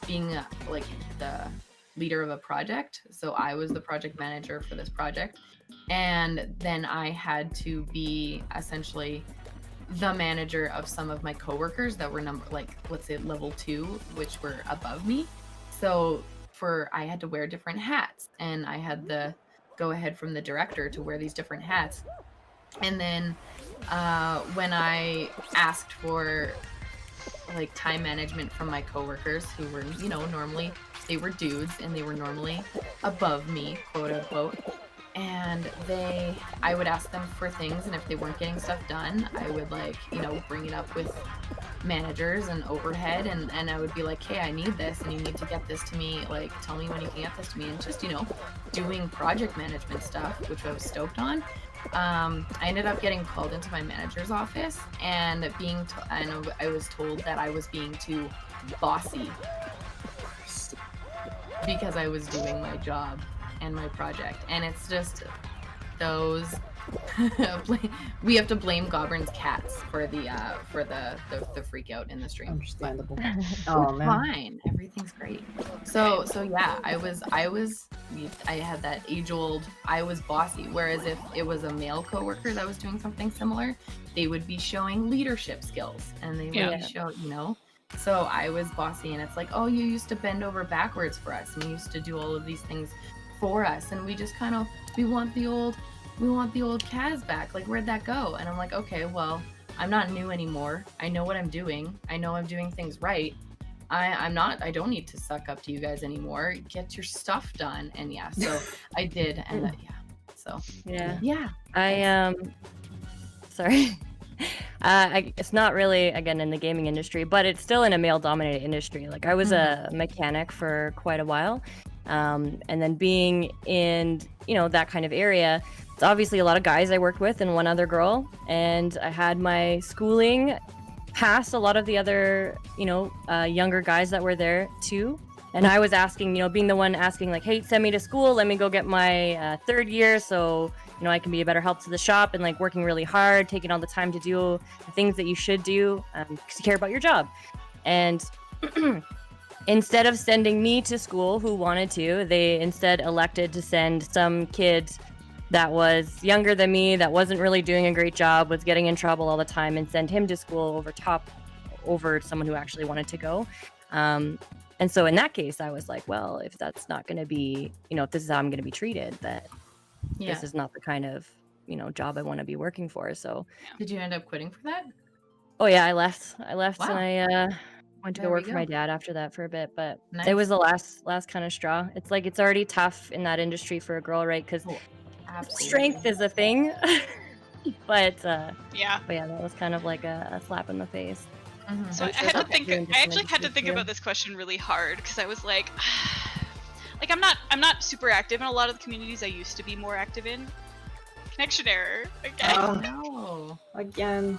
being like the leader of a project. So I was the project manager for this project, and then I had to be essentially the manager of some of my coworkers that were let's say level 2, which were above me. So I had to wear different hats, and I had the go ahead from the director to wear these different hats. And then when I asked for like time management from my coworkers, who were, normally they were dudes and they were normally above me, quote unquote, and I would ask them for things, and if they weren't getting stuff done, I would bring it up with managers and overhead, and I would be like, hey, I need this, and you need to get this to me, like tell me when you can get this to me, and just doing project management stuff, which I was stoked on. I ended up getting called into my manager's office, and I was told that I was being too bossy because I was doing my job and my project, and it's just those we have to blame Gobrin's cats for the freak out in the stream. Understandable. Oh man. Fine, everything's great. So yeah, I had that age-old, I was bossy, whereas if it was a male coworker that was doing something similar, they would be showing leadership skills, and they would be showing, so I was bossy, and it's like, oh, you used to bend over backwards for us, and you used to do all of these things for us, and we just we want the old Kaz back. Like, where'd that go? And I'm like, okay, well, I'm not new anymore. I know what I'm doing. I know I'm doing things right. I don't need to suck up to you guys anymore. Get your stuff done. And yeah, so I did, and yeah. I sorry. It's not really, again, in the gaming industry, but it's still in a male-dominated industry. Like, I was a mechanic for quite a while, and then being in, that kind of area, it's obviously a lot of guys I worked with and one other girl, and I had my schooling past a lot of the other, younger guys that were there too. And I was asking, being the one asking, like, hey, send me to school, let me go get my third year so I can be a better help to the shop, and like working really hard, taking all the time to do the things that you should do because you care about your job. And instead of sending me to school who wanted to, they instead elected to send some kid that was younger than me, that wasn't really doing a great job, was getting in trouble all the time, and send him to school over someone who actually wanted to go. And so in that case, I was like, well, if that's not going to be, if this is how I'm going to be treated, that this is not the kind of, job I want to be working for. So did you end up quitting for that? Oh yeah, I left. Wow. And I went to go work for my dad after that for a bit, but it was the last kind of straw. It's like, it's already tough in that industry for a girl, right? Because strength is a thing. but yeah, that was kind of like a slap in the face. Mm-hmm. So I actually had to think about this question really hard, because I was like, I'm not super active in a lot of the communities I used to be more active in. Connection error again. Oh no, again.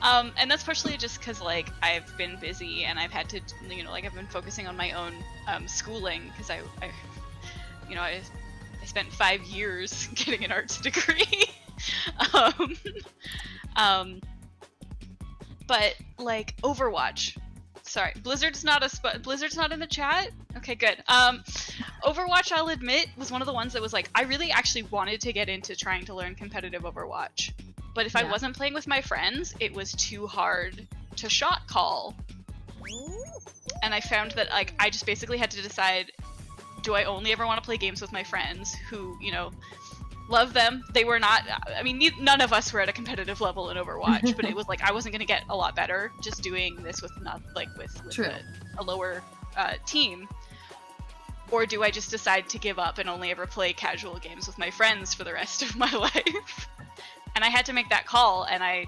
And that's partially just because like I've been busy and I've had to, you know, like I've been focusing on my own schooling because I spent 5 years getting an arts degree. But like Overwatch. Sorry, Blizzard's not in the chat? Okay, good. Overwatch, I'll admit, was one of the ones that was like, I really actually wanted to get into trying to learn competitive Overwatch. But if I wasn't playing with my friends, it was too hard to shot call. And I found that like I just basically had to decide, do I only ever want to play games with my friends who, you know, love them. They were not, I mean, none of us were at a competitive level in Overwatch, but it was like I wasn't going to get a lot better just doing this with not like with a lower team. Or do I just decide to give up and only ever play casual games with my friends for the rest of my life? And I had to make that call, and I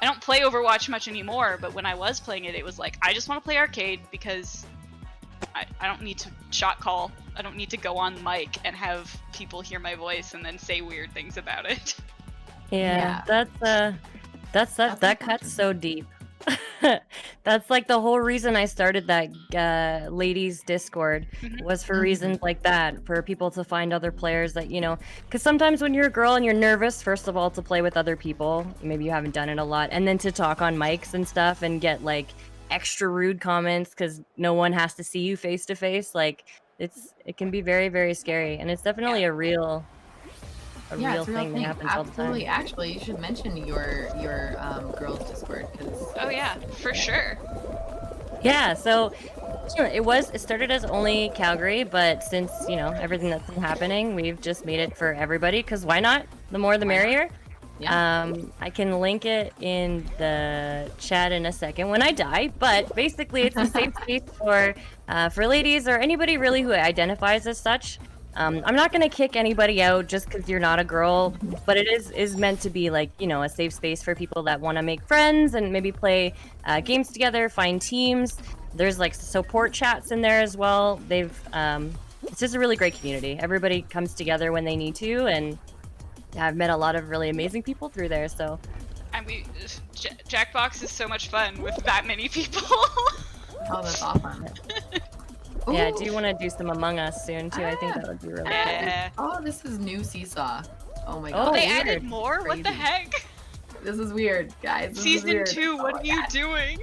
don't play Overwatch much anymore, but when I was playing it, it was like, I just want to play arcade because I don't need to shot call. I don't need to go on mic and have people hear my voice and then say weird things about it. Yeah. That cuts so deep. That's like the whole reason I started that ladies Discord was for reasons like that, for people to find other players that, you know, because sometimes when you're a girl and you're nervous, first of all, to play with other people, maybe you haven't done it a lot, and then to talk on mics and stuff and get like extra rude comments because no one has to see you face to face, like it can be very, very scary, and it's definitely a real thing that happens all the time. Absolutely. Actually, you should mention your girls Discord because Oh yeah, for sure. Yeah, so it started as only Calgary, but since, you know, everything that's been happening, we've just made it for everybody because why not? The more the merrier. Yeah. I can link it in the chat in a second when I die, but basically it's a safe space for ladies or anybody really who identifies as such. I'm not going to kick anybody out just because you're not a girl, but it is meant to be like, you know, a safe space for people that want to make friends and maybe play games together, find teams. There's like support chats in there as well. It's just a really great community. Everybody comes together when they need to, and I've met a lot of really amazing people through there. So, I mean, Jackbox is so much fun with that many people. Oh, that's awesome. Yeah, I Ooh. do want to do some Among Us soon too. I think that would be really Yeah. Oh, this is new Seesaw. Oh my Oh, god. They weird. added more? What the Crazy. heck? This is weird, guys. This is Season weird. 2, what Oh are my you God. doing?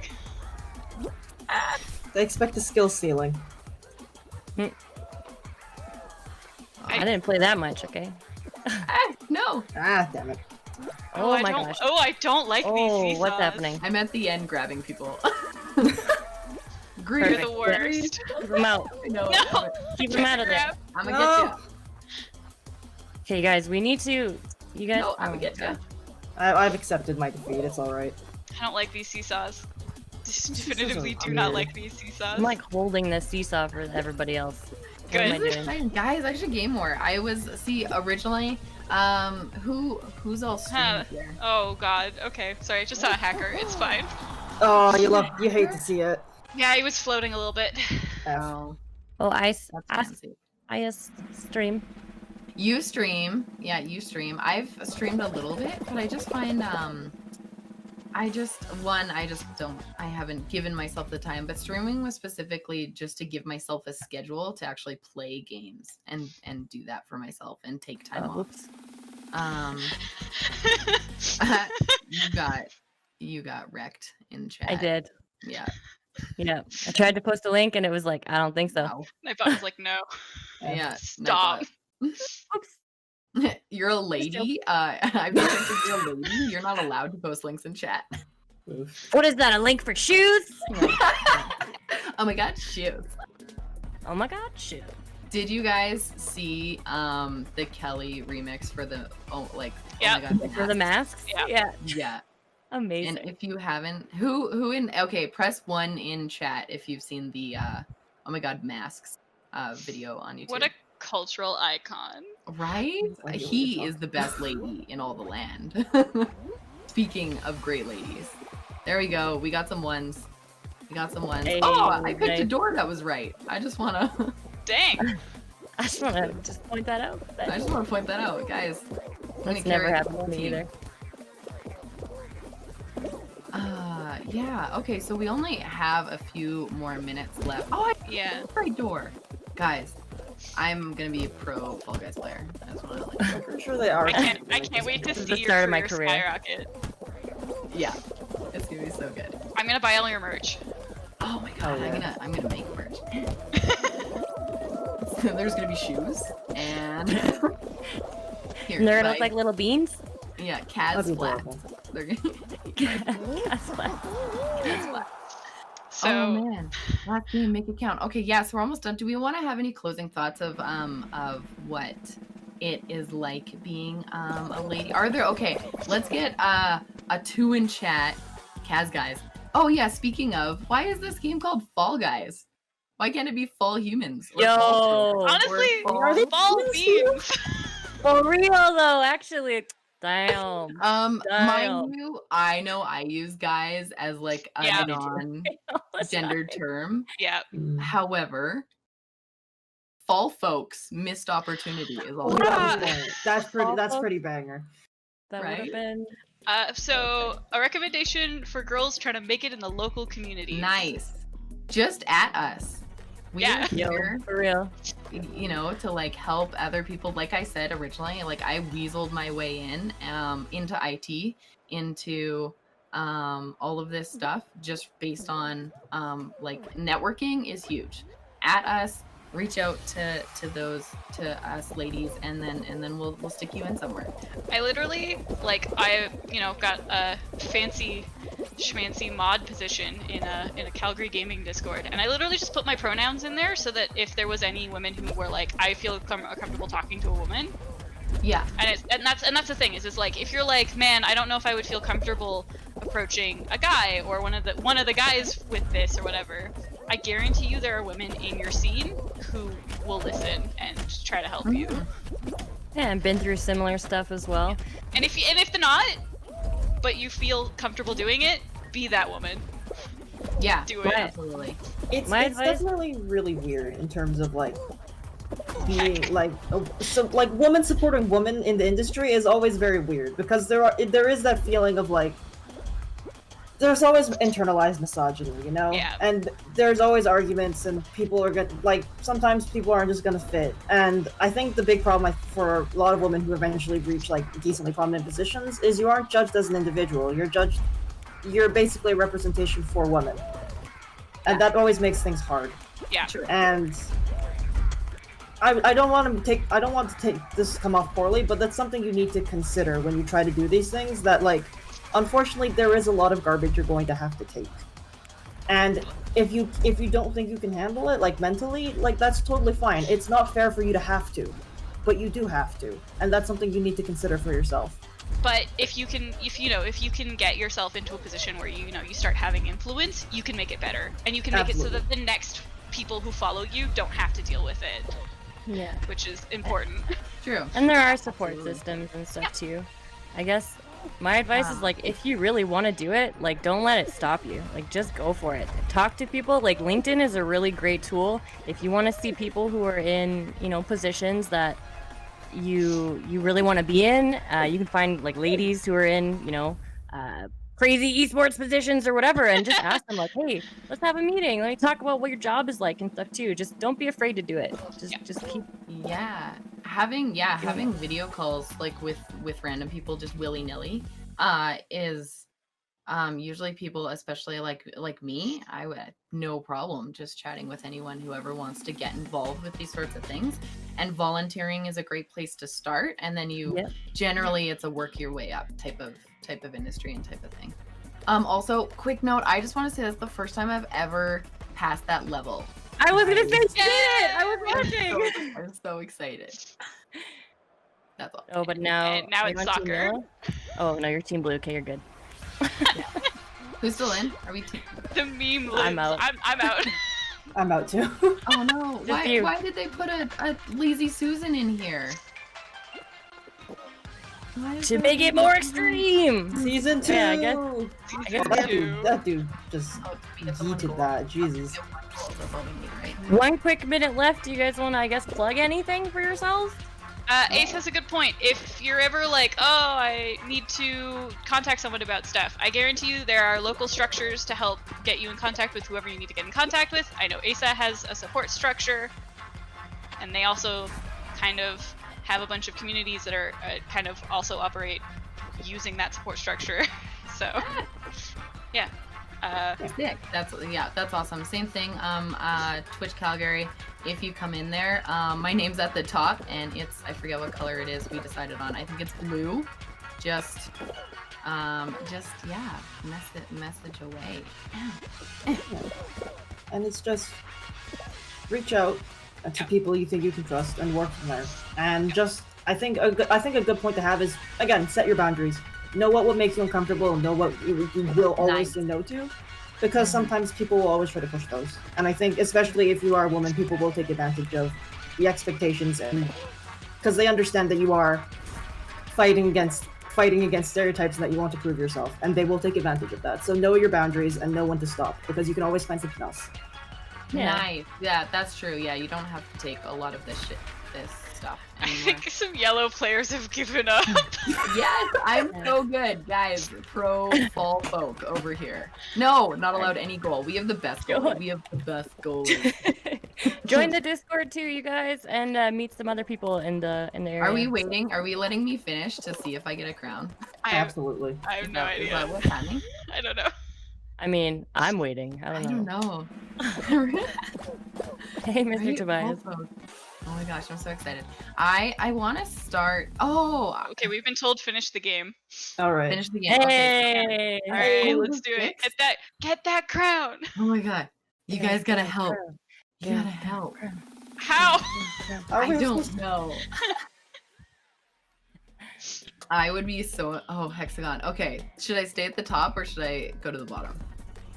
They expect a skill ceiling. I didn't play that much, okay? No, Ah, damn it. Oh I my don't, gosh. Oh, I don't like these Oh, seesaws. what's happening? I'm at the end grabbing people. You're Greed. the worst. Keep them out. No, No. Keep them out of there. I'm gonna get Okay, guys, we need to. You guys. No, I'm gonna oh, get you. I've accepted my defeat, it's alright. I don't like these seesaws. Seesaws Definitively are do not weird. like these seesaws. I'm like holding this seesaw for everybody else. What Good. am I This is doing? exciting. Guys, I should game more. I was originally who's all Huh. streamed here? Oh god, okay. Sorry, I just saw a hacker. It's fine. Oh, you hate to see it. Yeah, he was floating a little bit. Oh, Oh, that's fancy. I stream. You stream. Yeah, you stream. I've streamed a little bit, but I just find I haven't given myself the time, but streaming was specifically just to give myself a schedule to actually play games and do that for myself and take time off. Oops. You got wrecked in chat. I did. Yeah. Yeah. I tried to post a link and it was like, I don't think so. Wow. My bot was like, no. Yeah. Stop. Oops. You're a lady. I've been told you're a lady. You're not allowed to post links in chat. Oof. What is that? A link for shoes? Oh my god, shoes. Oh my god, shoot. Did you guys see the Kelly remix for the Yeah. oh my god, For the masks? Yeah. yeah. Amazing. And if you haven't, okay, press 1 in chat if you've seen the oh my god, masks video on YouTube. What a cultural icon. Right? I know what He you're is the best lady in all the land. Speaking of great ladies. There we go. We got some ones. Hey, Oh, I picked a nice. door that was right. I just wanna Dang. I just want to just point that out. I just wanna point that out, guys. I'm gonna That's never carry happened to the me team. either. Yeah, okay, so we only have a few more minutes left. Oh, Yeah. right door. Guys, I'm gonna be a pro Fall Guys player. I just wanna let you I'm pretty sure they are. I can't wait to This is the see start your of my career career. skyrocket. know. Yeah, it's gonna be so good. I'm gonna buy all your merch. Oh my god, Oh, yeah. I'm gonna make merch. There's gonna be shoes and here. And they're gonna buy- look like little beans. yeah, That'd Kaz be flat. adorable. They're gonna That's fine. Kaz flat. So Oh man, last game, make it count. Okay, yeah, so we're almost done. Do we want to have any closing thoughts of what it is like being a lady? Are there? Okay, let's get a 2 in chat. Kaz guys. Oh yeah, speaking of, why is this game called Fall Guys? Why can't it be Fall Humans? Or Yo. Fall Kids? honestly, Or Are they fall humans? beans. For real though, actually. Damn. Mind Damn. you, I know I use guys as like a Yeah. non-gendered term. Yeah. Mm. However, fall folks missed opportunity is all. Oh, I'm Yeah. saying. That's Awful. pretty banger. That would Right? have been. So a recommendation for girls trying to make it in the local community. Nice. Just at us. We Yeah. are Yo, here, for real. you know, to like help other people. Like I said originally, like I weaseled my way in into IT, into all of this stuff just based on like networking is huge. At us, reach out to us ladies, and then we'll stick you in somewhere. I literally I got a fancy schmancy mod position in a Calgary gaming Discord, and I literally just put my pronouns in there so that if there was any women who were like, I feel comfortable talking to a woman, Yeah. and that's the thing is like, if you're like, man, I don't know if I would feel comfortable approaching a guy or one of the guys with this or whatever, I guarantee you there are women in your scene who will listen and try to help you. Yeah, and been through similar stuff as well. And if they're not, but you feel comfortable doing it, be that woman. Yeah. Do it. Absolutely. It's My advice- definitely really weird in terms of like being like so like woman supporting woman in the industry is always very weird because there is that feeling of like there's always internalized misogyny, you know? Yeah. And there's always arguments and people are gonna like sometimes people aren't just gonna fit. And I think the big problem for a lot of women who eventually reach like decently prominent positions is you aren't judged as an individual. You're basically a representation for women. And that always makes things hard. Yeah. True. And I don't want to take this come off poorly, but that's something you need to consider when you try to do these things, that like unfortunately there is a lot of garbage you're going to have to take. And if you don't think you can handle it like mentally, like that's totally fine. It's not fair for you to have to, but you do have to. And that's something you need to consider for yourself. But if you can get yourself into a position where you start having influence, you can make it better, and you can make it so that the next people who follow you don't have to deal with it, Yeah. which is important. True. And there are support Absolutely. systems and stuff too. I guess my advice is like, if you really want to do it, like don't let it stop you. Like just go for it. Talk to people. Like LinkedIn is a really great tool if you want to see people who are in, positions that you really want to be in. You can find like ladies who are in, crazy esports positions or whatever, and just ask them like, hey, let's have a meeting. Let me talk about what your job is like and stuff too. Just don't be afraid to do it. Just keep. Yeah. Having video calls like with random people just willy-nilly is usually people, especially like me, I would no problem just chatting with anyone who ever wants to get involved with these sorts of things. And volunteering is a great place to start, and then generally it's a work your way up type of industry and type of thing. Also, quick note, I just want to say that's the first time I've ever passed that level. I was gonna say, Yay! shit! I was watching. I'm so excited. That's all. Oh, but now. And now are it's you on Team soccer. Yellow? Oh no, you're Team Blue. Okay, you're good. Who's still in? Are we? The meme lives. I'm out. I'm out. I'm out too. Oh no! Just you. Why did they put a lazy Susan in here? To make it more extreme. Season 2! Yeah, I guess That dude just yeeted that. Jesus. One quick minute left. Do you guys want to, I guess, plug anything for yourselves? Ace has a good point. If you're ever like, oh, I need to contact someone about stuff, I guarantee you there are local structures to help get you in contact with whoever you need to get in contact with. I know AESA has a support structure, and they also kind of have a bunch of communities that are kind of also operate using that support structure. So, yeah. Sick. That's awesome. Same thing. Twitch Calgary. If you come in there, my name's at the top, and I forget what color it is. We decided on. I think it's blue. Just message away. And it's just reach out to people you think you can trust and work from there. And just, I think a good point to have is, again, set your boundaries. Know what makes you uncomfortable, and know what you will always say no to. Because sometimes people will always try to push those. And I think, especially if you are a woman, people will take advantage of the expectations, and because they understand that you are fighting against stereotypes and that you want to prove yourself, and they will take advantage of that. So know your boundaries and know when to stop, because you can always find something else. Yeah. Nice. Yeah, that's true. Yeah, you don't have to take a lot of this stuff anymore. I think some yellow players have given up. Yes, I'm so good, guys. Pro fall folk over here. No, not allowed any goal. We have the best goal. We have the best goal. Join the Discord too, you guys, and meet some other people in the area. Are we waiting? Are we letting me finish to see if I get a crown? Absolutely. I have no idea. Is that what's happening? I don't know. I mean, I'm waiting. I don't know. Hey, Mr. Tobias. Oh my gosh, I'm so excited. I want to start. Oh. Okay, we've been told finish the game. All right. Finish the game. Hey. Okay. All right, let's do it. Get that crown. Oh my god. You guys gotta help. You gotta help. How? I don't know. I would be so. Oh, hexagon. Okay, should I stay at the top or should I go to the bottom?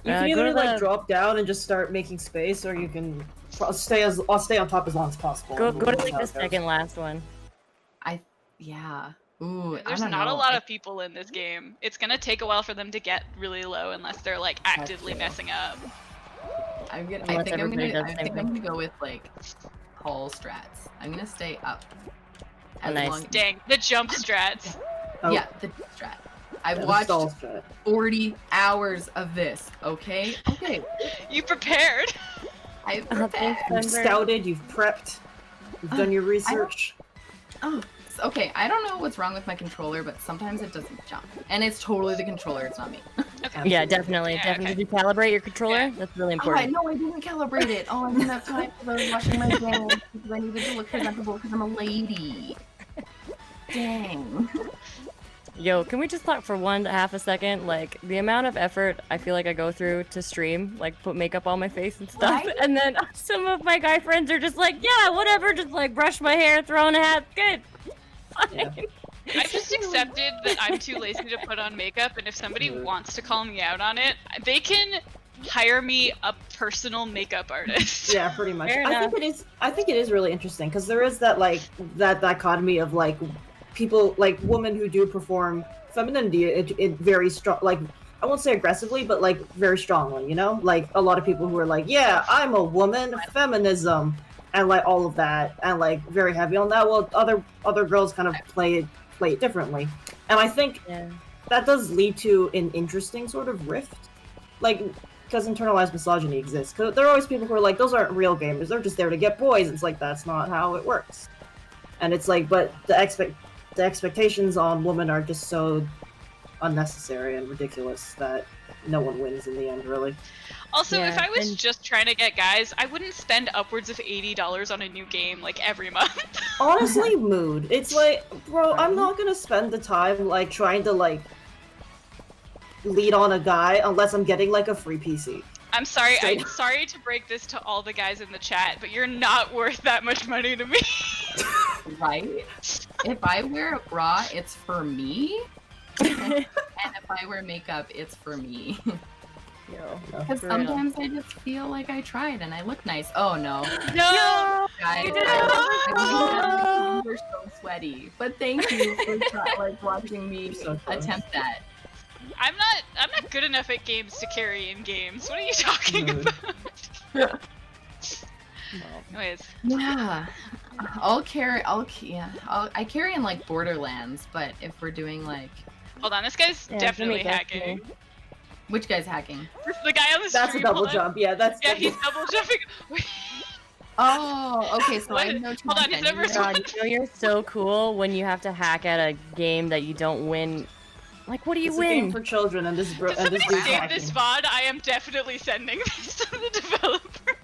You can either like drop down and just start making space, or you can I'll stay on top as long as possible. Go to like the second last one. Yeah. Ooh, there's not a lot of people in this game. It's gonna take a while for them to get really low unless they're like actively messing up. I think I'm gonna go with like hall strats. I'm gonna stay up. Nice. Dang, the jump strats. Oh. Yeah, the jump strat. I've watched 40 hours of this. Okay. You prepared. I've prepared. You've scouted. You've prepped. You've done your research. Okay, I don't know what's wrong with my controller, but sometimes it doesn't jump. And it's totally the controller, it's not me. Okay. Yeah, definitely. Definitely. Did you calibrate your controller? Yeah. That's really important. I didn't calibrate it. I didn't have time because I was washing my hands because I needed to look presentable because I'm a lady. Dang. Yo, can we just talk for half a second? Like, the amount of effort I feel like I go through to stream, like, put makeup on my face and stuff, right? And then some of my guy friends are just like, yeah, whatever, just, like, brush my hair, throw on a hat, good. Yeah. I just accepted that I'm too lazy to put on makeup, and if somebody wants to call me out on it, they can hire me a personal makeup artist. Yeah, pretty much. I think it is really interesting, because there is that, like, that dichotomy of, like, people, like, women who do perform femininity it very strong, like, I won't say aggressively, but, like, very strongly, you know? Like, a lot of people who are like, yeah, I'm a woman, feminism, and, like, all of that, and, like, very heavy on that. Well, other girls kind of play it differently. And I think that does lead to an interesting sort of rift. Like, because internalized misogyny exists. Because there are always people who are like, those aren't real gamers, they're just there to get boys. It's like, that's not how it works. And it's like, but the expectations on women are just so unnecessary and ridiculous that no one wins in the end, really. Also, if I was just trying to get guys, I wouldn't spend upwards of $80 on a new game, like, every month. Honestly, mood. It's like, bro, I'm not gonna spend the time, like, trying to, like, lead on a guy unless I'm getting, like, a free PC. I'm sorry to break this to all the guys in the chat, but you're not worth that much money to me. Right? If I wear a bra, it's for me. And if I wear makeup, it's for me. Because sometimes I just feel like I tried and I look nice. Oh no. No! Guys, you're so sweaty. But thank you for like watching me attempt that. I'm not good enough at games to carry in games. What are you talking about? Anyways. Yeah. I'll carry. I carry in like Borderlands, but if we're doing like, Hold on, this guy's Yeah, definitely Jimmy, that's hacking. me. which guy's hacking? The guy on the That's a stream. double hold on. jump. Yeah, that's. Yeah, he's double jumping. Wait, Oh, okay. So I What? have no Hold on, his content. number is God, you know you're so cool when you have to hack at a game that you don't win. Like, what do you It's a game win? for children, and this Did and somebody this dude's save hacking. this VOD? I am definitely sending this to the developer.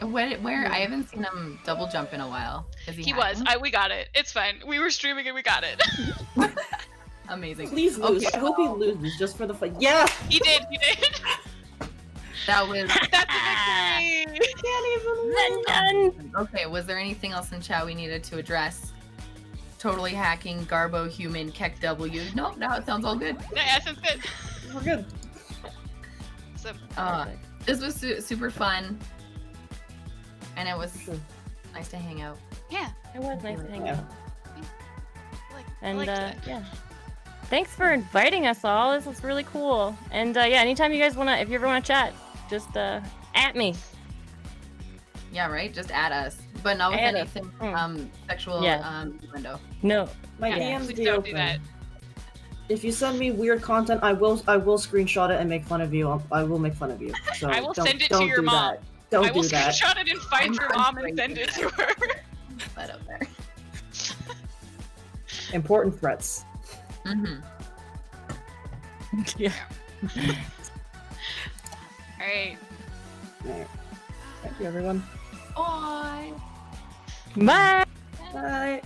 Where? I haven't seen him double jump in a while. Is he? He was. hacking? We got it. It's fine. We were streaming and we got it. Amazing. Please lose. Okay. I hope he loses just for the fun. Yeah. He did. He did. That was. That's a victory. Then done. Okay. Was there anything else in chat we needed to address? Totally hacking, Garbo, human, Keck W. No, it sounds all good. Yeah, sounds good. We're good. So, This was super fun, and it was Sure. nice to hang out. yeah. It was nice to hang Yeah. out. I And liked it. yeah. Thanks for inviting us all. This was really cool. And yeah, anytime you guys if you ever wanna chat, just at me. Yeah, right. Just add us, but not with Add us. anything sexual Yeah. window. No. My Yeah, DM's please be don't open. do that. If you send me weird content, I will screenshot it and make fun of you. I will make fun of you. So I will don't, send it to don't your do mom. That. Don't I will do that. screenshot it and find I'm your mom and afraid send of it to her. That up there. Important threats. Mm-hmm. Yeah. Alright. Alright. Thank you, everyone. Bye. Bye. Bye.